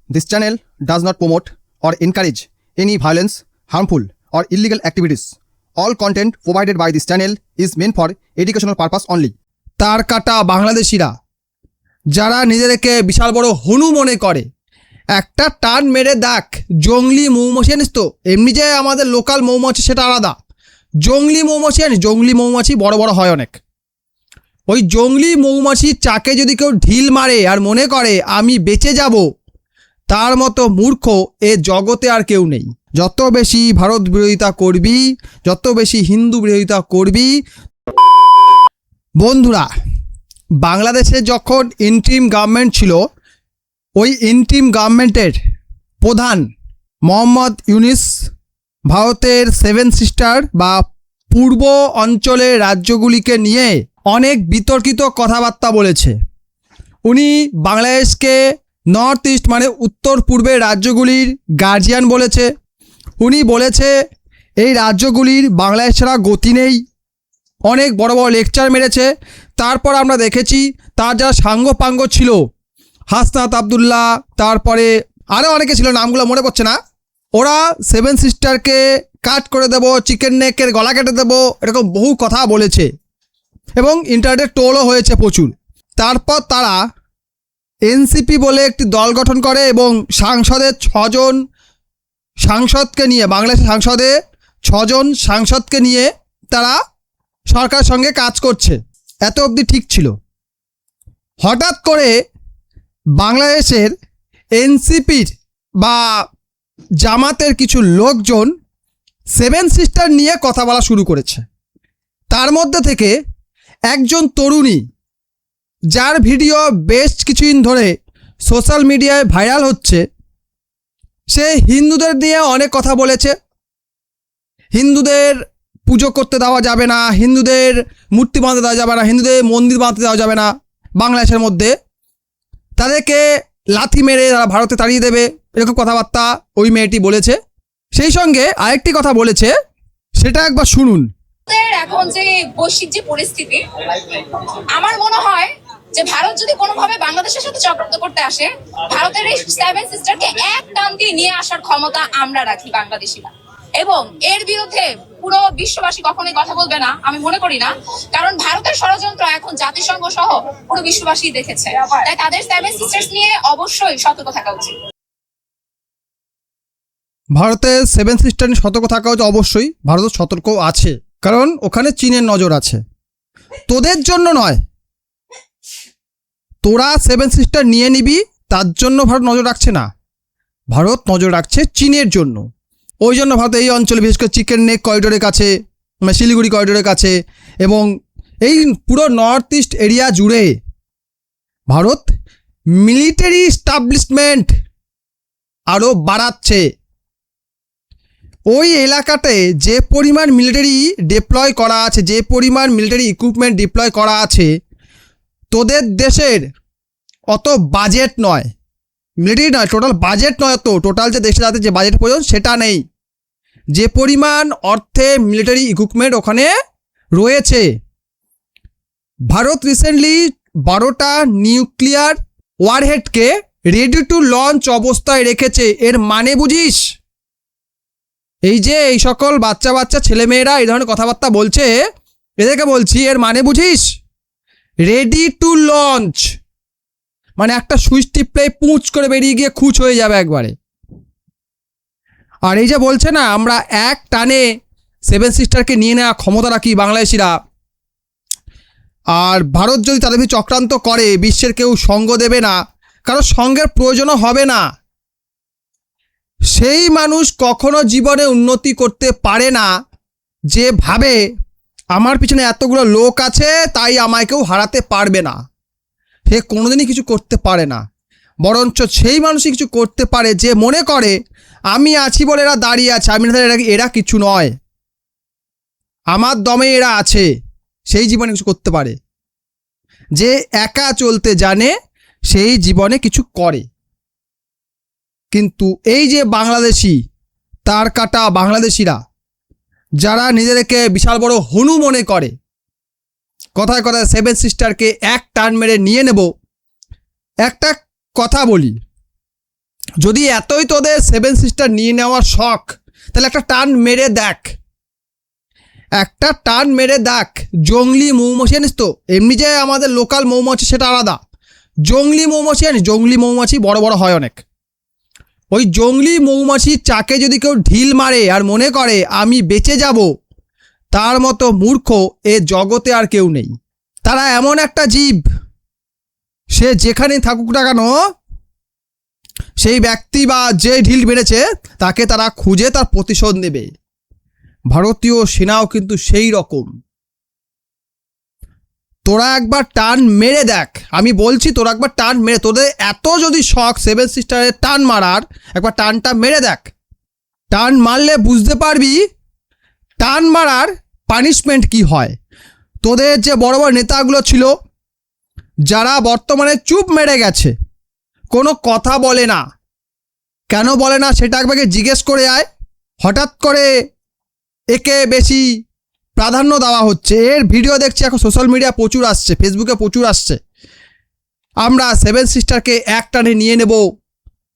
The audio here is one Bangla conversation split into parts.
This channel does not promote or encourage any violence, harmful, or illegal activities. All content provided by this channel is meant for educational purpose only. তার কাটা বাংলাদেশিরা যারা নিজেদেরকে বিশাল বড় হনু মনে করে, একটা টান মেরে দেখ জঙ্গলি মৌমাছি জানিস তো, এমনি যে আমাদের লোকাল মৌমাছি সেটা আলাদা, জঙ্গলি মৌমাছি জানিস, জঙ্গলি মৌমাছি বড় বড় হয় অনেক। ওই জঙ্গলি মৌমাছির চাকে যদি কেউ ঢিল মারে আর মনে করে আমি বেঁচে যাব, তার মতো মূর্খ এ জগতে আর কেউ নেই। যত বেশি ভারত বিরোধিতা করবি, যত বেশি হিন্দু বিরোধিতা করবি। বন্ধুরা, বাংলাদেশে যখন ইন্টারিম গভর্নমেন্ট ছিল, ওই ইন্টারিম গভর্নমেন্টের প্রধান মোহাম্মদ ইউনুস ভারতের 7 সিস্টার বা পূর্ব অঞ্চলের রাজ্যগুলিকে নিয়ে অনেক বিতর্কিত কথাবার্তা বলেছে। উনি বাংলাদেশকে নর্থ ইস্ট মানে উত্তর পূর্বের রাজ্যগুলির গার্জিয়ান বলেছে। উনি বলেছে এই রাজ্যগুলির বাংলাদেশ ছাড়া গতি নেই। অনেক বড় বড় লেকচার মেরেছে। তারপর আমরা দেখেছি তার যারা সাঙ্গপাঙ্গ ছিল, হাসনাত আবদুল্লাহ, তারপরে আরও অনেকে ছিল, নামগুলো মনে পড়ছে না, ওরা 7 সিস্টারকে কাট করে দেবো, চিকেন নেকের গলা কেটে দেবো, এরকম বহু কথা বলেছে এবং ইন্টারনেটে ট্রোলও হয়েছে প্রচুর। তারপর তারা এনসিপি বলে একটি দল গঠন করে এবং সাংসদের 6 জন সাংসদকে নিয়ে, বাংলাদেশের সংসদে 6 জন সাংসদকে নিয়ে তারা সরকারের সঙ্গে কাজ করছে। এত অবধি ঠিক ছিল। হঠাৎ করে বাংলাদেশের এনসিপির বা জামাতের কিছু লোকজন 7 সিস্টার নিয়ে কথা বলা শুরু করেছে। তার মধ্যে থেকে একজন তরুণী, যার ভিডিও বেশ কিছুদিন ধরে সোশ্যাল মিডিয়ায় ভাইরাল হচ্ছে, সে হিন্দুদের নিয়ে অনেক কথা বলেছে। হিন্দুদের পুজো করতে দেওয়া যাবে না, হিন্দুদের মূর্তি বাঁধতে দেওয়া যাবে না, হিন্দুদের মন্দির বাঁধতে দেওয়া যাবে না বাংলাদেশের মধ্যে, তাদেরকে লাথি মেরে তারা ভারতে তাড়িয়ে দেবে, এরকম কথাবার্তা ওই মেয়েটি বলেছে। সেই সঙ্গে আরেকটি কথা বলেছে, সেটা একবার শুনুন। এখন যে বৈশ্বিক যে পরিস্থিতি, আমার মনে হয় যে ভারত যদি কোনোভাবে বাংলাদেশের সাথে চক্রান্ত করতে আসে, ভারতের এই 7 সিস্টারকে এক টান দিয়ে নিয়ে আসার ক্ষমতা আমরা রাখি বাংলাদেশিরা, এবং এর বিরুদ্ধে পুরো বিশ্ববাসী কখনোই কথা বলবে না আমি মনে করি না। কারণ ভারতের ষড়যন্ত্র এখন জাতিসংঘ সহ পুরো বিশ্ববাসী দেখেছে, তাই তাদের 7 সিস্টার্স নিয়ে অবশ্যই সতর্ক থাকা উচিত। ভারতের 7 সিস্টার নিয়ে সতর্ক থাকা উচিত, অবশ্যই ভারত সতর্ক আছে, কারণ ওখানে চীনের নজর আছে। তোদের জন্য নয়, তোরা 7 সিস্টার নিয়ে নিবি তার জন্য ভারত নজর রাখছে না, ভারত নজর রাখছে চীনের জন্য। ওই জন্য ভারত এই অঞ্চলে, বিশেষ করে চিকেন নেক করিডোরের কাছে, শিলিগুড়ি করিডোরের কাছে এবং এই পুরো নর্থ ইস্ট এরিয়া জুড়ে ভারত মিলিটারি এস্টাবলিশমেন্ট আরও বাড়াচ্ছে। ওই এলাকাতে যে পরিমাণ মিলিটারি ডিপ্লয় করা আছে, যে পরিমাণ মিলিটারি ইকুইপমেন্ট ডিপ্লয় করা আছে, তোদের দেশের অত বাজেট নয়, মিলিটারি নয়, টোটাল বাজেট নয়, তো টোটাল যে দেশে যাতে যে বাজেট প্রয়োজন সেটা নেই। যে পরিমাণ অর্থে মিলিটারি ইকুইপমেন্ট ওখানে রয়েছে। ভারত রিসেন্টলি 12টা নিউক্লিয়ার ওয়ারহেডকে রেডি টু লঞ্চ অবস্থায় রেখেছে। এর মানে বুঝিস? এই যে এই সকল বাচ্চা বাচ্চা ছেলেমেয়েরা এই ধরনের কথাবার্তা বলছে, এদেরকে বলছি, এর মানে বুঝিস? রেডি টু লঞ্চ মানে একটা সুইচ টিপলে পুঁচ করে বেরিয়ে গিয়ে খুঁচ হয়ে যাবে একবারে। আর এই যে বলছে না আমরা এক টানে 7 সিস্টারকে নিয়ে নেওয়া ক্ষমতা রাখি বাংলাদেশিরা, আর ভারত যদি তাদের চক্রান্ত করে বিশ্বের কেউ সঙ্গ দেবে না, কারণ সঙ্গের প্রয়োজনও হবে না। সেই মানুষ কখনো জীবনে উন্নতি করতে পারে না যে ভাবে আমার পিছনে এতগুলো লোক আছে তাই আমায় কেউ হারাতে পারবে না। সে কোনোদিনই কিছু করতে পারে না। বরঞ্চ সেই মানুষই কিছু করতে পারে যে মনে করে আমি আছি বলে এরা দাঁড়িয়ে আছে, আমি না এরা কিছু নয়, আমার দমে এরা আছে, সেই জীবনে কিছু করতে পারে। যে একা চলতে জানে সেই জীবনে কিছু করে। কিন্তু এই যে বাংলাদেশি, তার কাটা বাংলাদেশিরা যারা নিজেদেরকে বিশাল বড় হনু মনে করে, কথায় কথায় 7 সিস্টারকে এক টান মেরে নিয়ে নেব। একটা কথা বলি, যদি এতই তোদের 7 সিস্টার নিয়ে নেওয়ার শখ, তাহলে একটা টান মেরে দেখ, একটা টান মেরে দেখ। জংলি মৌমাছি জানিস তো, এমনি যে আমাদের লোকাল মৌমাছি সেটা আলাদা, জংলি মৌমাছি জানিস, জংলি মৌমাছি বড় বড় হয় অনেক। ওই জংলি মৌমাছির চাকে যদি কেউ ঢিল মারে আর মনে করে আমি বেঁচে যাব, তার মতো মূর্খ এ জগতে আর কেউ নেই। তারা এমন একটা জীব, সে যেখানে থাকুক না কেন, সেই ব্যক্তি বা যে ঢিল মেরেছে তাকে তারা খুঁজে তার প্রতিশোধ নেবে। ভারতীয় সেনাও কিন্তু সেই রকম। তোরা একবার টান মেরে দেখ, আমি বলছি তোরা একবার টান মেরে, তোদের এত যদি শখ 7 সিস্টারের টান মারার, একবার টানটা মেরে দেখ। টান মারলে বুঝতে পারবি টান মারার পানিশমেন্ট কি হয়। তোদের যে বড় বড় নেতাগুলো ছিল, যারা বর্তমানে চুপ মেরে গেছে, কোনো কথা বলে না, কেন বলে না সেটা একবারে জিজ্ঞেস করে আয়। হঠাৎ করে একে বেশি প্রাধান্য দেওয়া হচ্ছে, এর ভিডিও দেখছি এখন সোশ্যাল মিডিয়া প্রচুর আসছে, ফেসবুকে প্রচুর আসছে। আমরা 7 সিস্টারকে এক টানে নিয়ে নেব,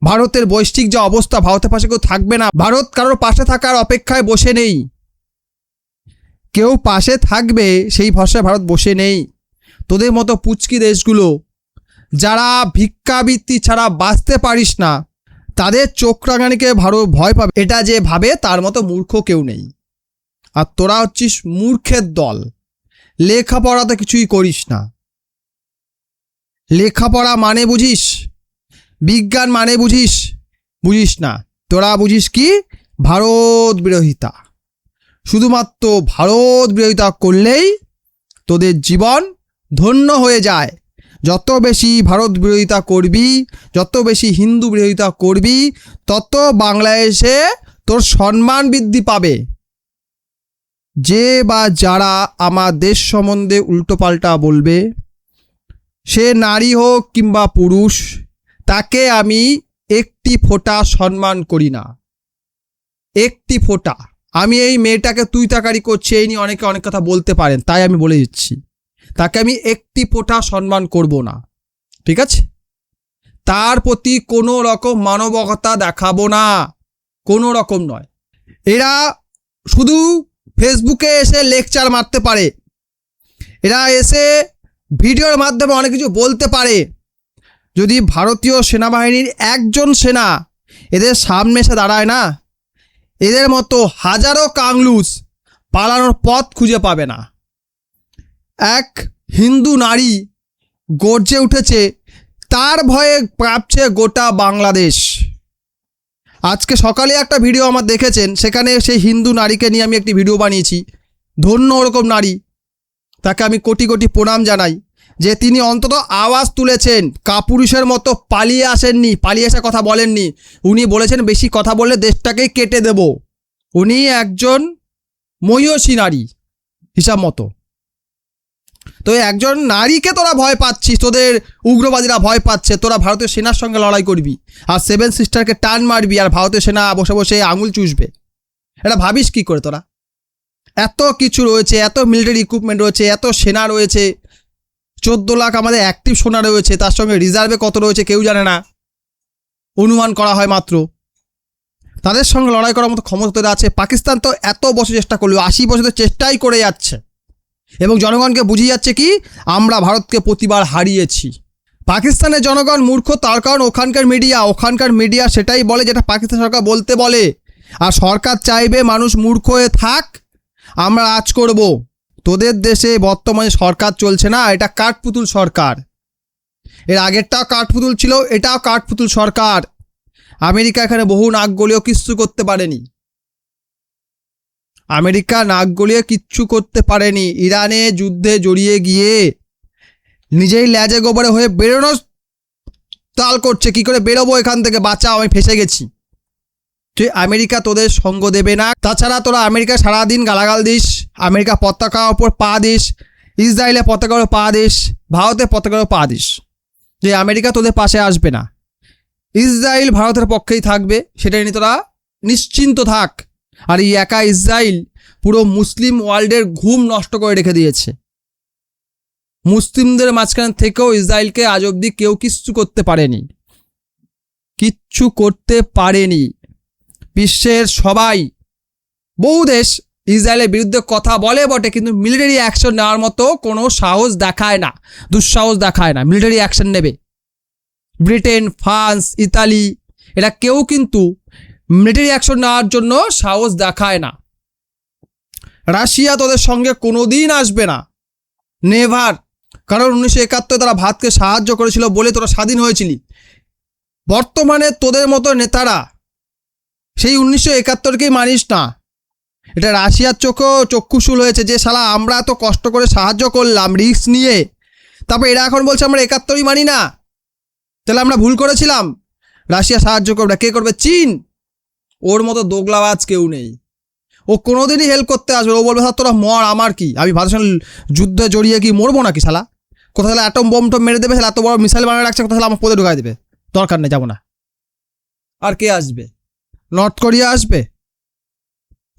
ভারতের বৈশ্বিক যে অবস্থা, ভারতের পাশে কেউ থাকবে না, ভারত কারোর পাশে থাকার অপেক্ষায় বসে নেই, কেউ পাশে থাকবে সেই ভরসায় ভারত বসে নেই। তোদের মতো পুচকি দেশগুলো যারা ভিক্ষাবৃত্তি ছাড়া বাঁচতে পারিস না, তাদের চোখ রাঙানিকে ভারত ভয় পাবে, এটা যে ভাবে তার মতো মূর্খ কেউ নেই। আর তোরা হচ্ছিস মূর্খের দল, লেখাপড়া তো কিছুই করিস না। লেখাপড়া মানে বুঝিস, বিজ্ঞান মানে বুঝিস না। তোরা বুঝিস কি? ভারত বিরোধিতা। শুধুমাত্র ভারত বিরোধিতা করলেই তোদের জীবন ধন্য হয়ে যায়। যত বেশি ভারত বিরোধিতা করবি, যত বেশি হিন্দু বিরোধিতা করবি, তত বাংলাদেশে তোর সম্মান বৃদ্ধি পাবে। যে বা যারা আমার দেশ সম্বন্ধে উল্টোপাল্টা বলবে, সে নারী হোক কিংবা পুরুষ, তাকে আমি একটি ফোঁটা সম্মান করি না, একটি ফোঁটা। আমি এই মেয়েটাকে তুই তাকারি করছি, এই নিয়ে অনেকে অনেক কথা বলতে পারেন, তাই আমি বলে দিচ্ছি, তাকে আমি একটি ফোঁটা সম্মান করব না, ঠিক আছে? তার প্রতি কোনো রকম মানবতা দেখাবো না, কোনো রকম নয়। এরা শুধু ফেসবুকে এসে লেকচার মারতে পারে, এরা এসে ভিডিওর মাধ্যমে অনেক কিছু বলতে পারে। যদি ভারতীয় সেনাবাহিনীর একজন সেনা এদের সামনে এসে দাঁড়ায় না, এদের মতো হাজারো কাংলুস পালানোর পথ খুঁজে পাবে না। এক হিন্দু নারী গর্জে উঠেছে, তার ভয়ে কাঁপছে গোটা বাংলাদেশ। আজকে সকালে একটা ভিডিও আমার দেখেছেন, সেখানে সেই হিন্দু নারীকে নিয়ে আমি একটি ভিডিও বানিয়েছি। ধন্য ওরকম নারী, তাকে আমি কোটি কোটি প্রণাম জানাই যে তিনি অন্তত আওয়াজ তুলেছেন, কাপুরুষের মতো পালিয়ে আসেননি, পালিয়ে এসে কথা বলেননি। উনি বলেছেন বেশি কথা বললে দেশটাকেই কেটে দেব। উনি একজন মহিষী নারী হিসাব মতো। তো একজন নারীকে তোরা ভয় পাচ্ছিস, তোদের উগ্রবাদীরা ভয় পাচ্ছে, তোরা ভারতীয় সেনার সঙ্গে লড়াই করবি আর 7 সিস্টারকে টান মারবি, আর ভারতীয় সেনা বসে বসে আঙুল চুষবে। এটা ভাবিস কি করে তোরা? এত কিছু রয়েছে, এত মিলিটারি ইকুইপমেন্ট রয়েছে, এত সেনা রয়েছে, 14 লাখ আমাদের অ্যাক্টিভ সেনা রয়েছে, তার সঙ্গে রিজার্ভে কত রয়েছে কেউ জানে না, অনুমান করা হয় মাত্র। তাদের সঙ্গে লড়াই করার মতো ক্ষমতা তোদের আছে। পাকিস্তান তো এত বছর চেষ্টা করলো, 80 বছর তো চেষ্টাই করে যাচ্ছে, এবং জনগণকে বুঝিয়ে যাচ্ছে কি আমরা ভারতকে প্রতিবার হারিয়েছি। পাকিস্তানের জনগণ মূর্খ, তার কারণ ওখানকার মিডিয়া সেটাই বলে যেটা পাকিস্তান সরকার বলতে বলে। আর সরকার চাইবে মানুষ মূর্খ হয়ে থাক, আমরা রাজ করব। তোদের দেশে বর্তমানে সরকার চলছে না, এটা কাঠপুতুল সরকার। এর আগেরটাও কাঠপুতুল ছিল, এটাও কাঠপুতুল সরকার। আমেরিকা এখানে বহু নাক গলিয়েও কিচ্ছু করতে পারেনি, আমেরিকা নাক গলিয়ে কিচ্ছু করতে পারেনি। ইরানে যুদ্ধে জড়িয়ে গিয়ে নিজেই ল্যাজে গোবরে হয়ে বেরোনো তাল করছে, কি করে বেরোবো এখান থেকে, বাঁচাও আমি ফেসে গেছি। তুই আমেরিকা তোদের সঙ্গ দেবে না। তাছাড়া তোরা আমেরিকা সারাদিন গালাগাল দিস, আমেরিকা পতাকার ওপর পা দিস, ইসরায়েলের পতাকার ওপর পা দিস, ভারতের পতাকার ওপর পা দিস, যে আমেরিকা তোদের পাশে আসবে না, ইসরায়েল ভারতের পক্ষেই থাকবে, সেটা নিয়ে তোরা নিশ্চিন্ত থাক। আর এই একা ইসরায়েল পুরো মুসলিম ওয়ার্ল্ডের ঘুম নষ্ট করে রেখে দিয়েছে। মুসলিমদের মাঝখান থেকেও ইসরায়েলকে আজ অবধি কেউ কিচ্ছু করতে পারেনি, কিচ্ছু করতে পারেনি। বিশ্বের সবাই, বহু দেশ ইসরায়েলের বিরুদ্ধে কথা বলে বটে, কিন্তু মিলিটারি অ্যাকশন নেওয়ার মতো কোনো সাহস দেখায় না, দুঃসাহস দেখায় না মিলিটারি অ্যাকশন নেবে। ব্রিটেন, ফ্রান্স, ইতালি এরা কেউ কিন্তু মিলিটারি অ্যাকশন নেওয়ার জন্য সাহস দেখায় না। রাশিয়া তোদের সঙ্গে কোনোদিন আসবে না, নেভার। কারণ 1971 তারা ভারতকে সাহায্য করেছিল বলে তোরা স্বাধীন হয়েছিলি। বর্তমানে তোদের মতো নেতারা সেই 1971কেই মানিস না। এটা রাশিয়ার চক্ষুশূল হয়েছে যে শালা আমরা এত কষ্ট করে সাহায্য করলাম রিস্ক নিয়ে, তারপর এরা এখন বলছে আমরা 71ই মানি না। তাহলে আমরা ভুল করেছিলাম। রাশিয়া সাহায্য করবে, কে করবে? চীন। ওর মতো দোগলাবাজ কেউ নেই, ও কোনোদিনই হেল্প করতে আসবে। ও বলবে তোরা মর, আমার কি, আমি ভারতের সঙ্গে যুদ্ধে জড়িয়ে কি মরবো নাকি শালা? কোথাও তাহলে অ্যাটম বোম টম মেরে দেবে, শালা এত বড় মিসাইল বানিয়ে রাখছে, কোথাও আমার পদে ঢুকাই দেবে। দরকার নেই, যাবো না। আর কে আসবে? নর্থ কোরিয়া আসবে,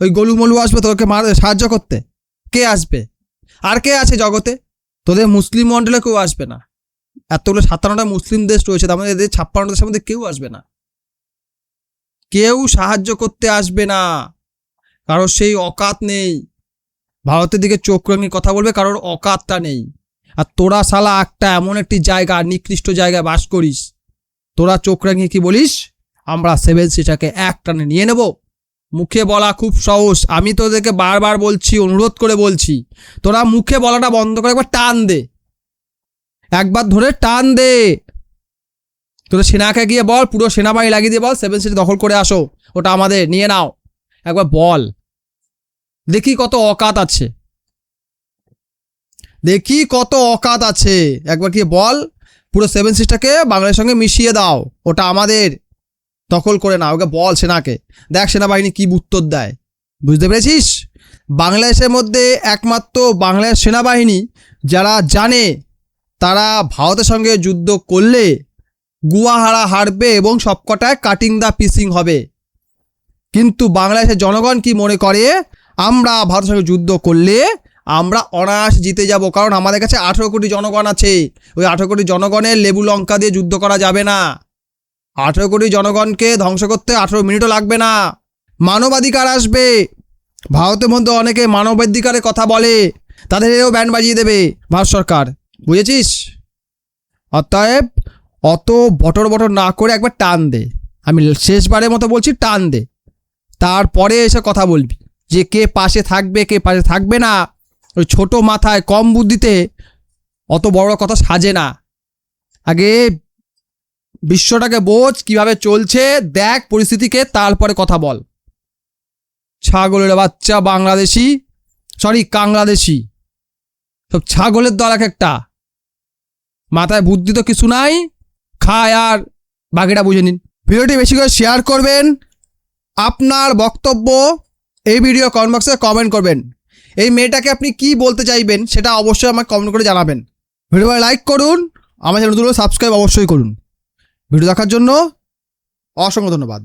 ওই গলুমলু আসবে তোকে সাহায্য করতে? কে আসবে? আর কে আছে জগতে? তোদের মুসলিম মণ্ডলে কেউ আসবে না। এতগুলো 57টা মুসলিম দেশ রয়েছে, তার মধ্যে এদের 56 দেশের মধ্যে কেউ আসবে না, কেউ সাহায্য করতে আসবে না। কারোর সেই অকাত নেই, ভারতের দিকে চোখ রাঙিয়ে কথা বলবে, কারোর অকাতটা নেই। আর তোরা শালা একটা এমন একটি জায়গা, নিকৃষ্ট জায়গায় বাস করিস, তোরা চোখ রাঙিয়ে কি বলিস? আমরা 7 সিস্টারকে এক টানে নিয়ে নেব। মুখে বলা খুব সহজ, আমি তোদেরকে বারবার বলছি, অনুরোধ করে বলছি, তোরা মুখে বলাটা বন্ধ করে একবার টান দে, একবার ধরে টান দে। তোরা সেনাকে গিয়ে বল, পুরো সেনাবাহিনী লাগিয়ে দিয়ে বল 7 সিস্টার দখল করে আসো, ওটা আমাদের, নিয়ে নাও। একবার বল, দেখি কত অকাত আছে, দেখি কত অকাত আছে। একবার গিয়ে বল পুরো 7 সিস্টারকে বাংলাদেশের সঙ্গে মিশিয়ে দাও, ওটা আমাদের, দখল করে নাও। ওকে বল সেনাকে, দেখ সেনাবাহিনী কি উত্তর দেয়। বুঝতে পেরেছিস? বাংলাদেশের মধ্যে একমাত্র বাংলাদেশ সেনাবাহিনী যারা জানে তারা ভারতের সঙ্গে যুদ্ধ করলে গুয়াহারা হারবে এবং সবকটায় কাটিং দা পিসিং হবে। কিন্তু বাংলাদেশের জনগণ কি মনে করে? আমরা ভারতের সঙ্গে যুদ্ধ করলে আমরা অনায়াসে জিতে যাব, কারণ আমাদের কাছে 18 কোটি জনগণ আছে। ওই 18 কোটি জনগণের লেবু লঙ্কা দিয়ে যুদ্ধ করা যাবে না। 18 কোটি জনগণকে ধ্বংস করতে 18 মিনিটও লাগবে না। মানবাধিকার আসবে, ভারতের মধ্যে অনেকে মানবাধিকারের কথা বলে, তাদেরও ব্যান্ড বাজিয়ে দেবে ভারত সরকার। বুঝেছিস? অতএব অত বটর বটর না করে একবার টান দে, আমি শেষবারের মতো বলছি, টান দে। তারপরে এসে কথা বলবি যে কে পাশে থাকবে কে পাশে থাকবে না। ওই ছোট মাথায় কম বুদ্ধিতে অত বড় কথা সাজে না। আগে বিশ্বটাকে বোঝ কিভাবে চলছে, দেখ পরিস্থিতিকে, তারপরে কথা বল। ছাগলের বাচ্চা বাংলাদেশি, কাংলাদেশি, সব ছাগলের দল এক একটা, মাথায় বুদ্ধি তো কিছু নাই, খায় আর বাকিটা বুঝে নিন। ভিডিওটি বেশি করে শেয়ার করবেন, আপনার বক্তব্য এই ভিডিও কমেন্ট বক্সে কমেন্ট করবেন। এই মেয়েটাকে আপনি কি বলতে চাইবেন সেটা অবশ্যই আমাকে কমেন্ট করে জানাবেন। ভিডিও লাইক করুন, আমার চ্যানেলগুলো সাবস্ক্রাইব অবশ্যই করুন। ভিডিও দেখার জন্য অসংখ্য ধন্যবাদ।